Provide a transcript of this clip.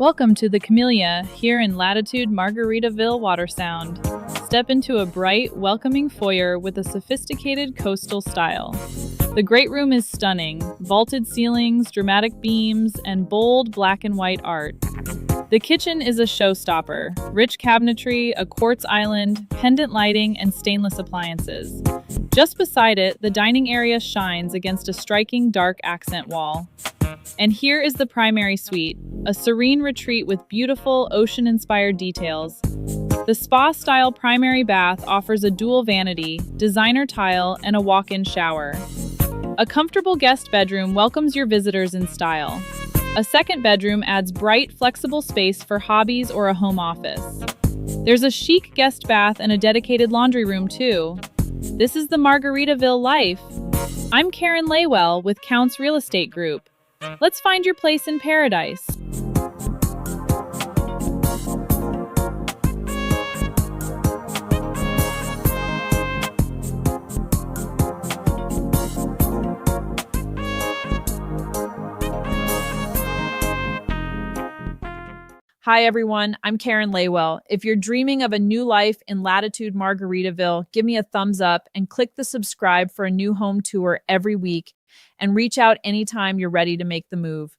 Welcome to the Camellia here in Latitude Margaritaville Watersound. Step into a bright, welcoming foyer with a sophisticated coastal style. The great room is stunning, vaulted ceilings, dramatic beams, and bold black and white art. The kitchen is a showstopper, rich cabinetry, a quartz island, pendant lighting, and stainless appliances. Just beside it, the dining area shines against a striking dark accent wall. And here is the primary suite, a serene retreat with beautiful ocean-inspired details. The spa-style primary bath offers a dual vanity, designer tile, and a walk-in shower. A comfortable guest bedroom welcomes your visitors in style. A second bedroom adds bright, flexible space for hobbies or a home office. There's a chic guest bath and a dedicated laundry room, too. This is the Margaritaville life. I'm Karen Lawell with Counts Real Estate Group. Let's find your place in paradise. Hi everyone, I'm Karen Lawell. If you're dreaming of a new life in Latitude Margaritaville, give me a thumbs up and click the subscribe for a new home tour every week, and reach out anytime you're ready to make the move.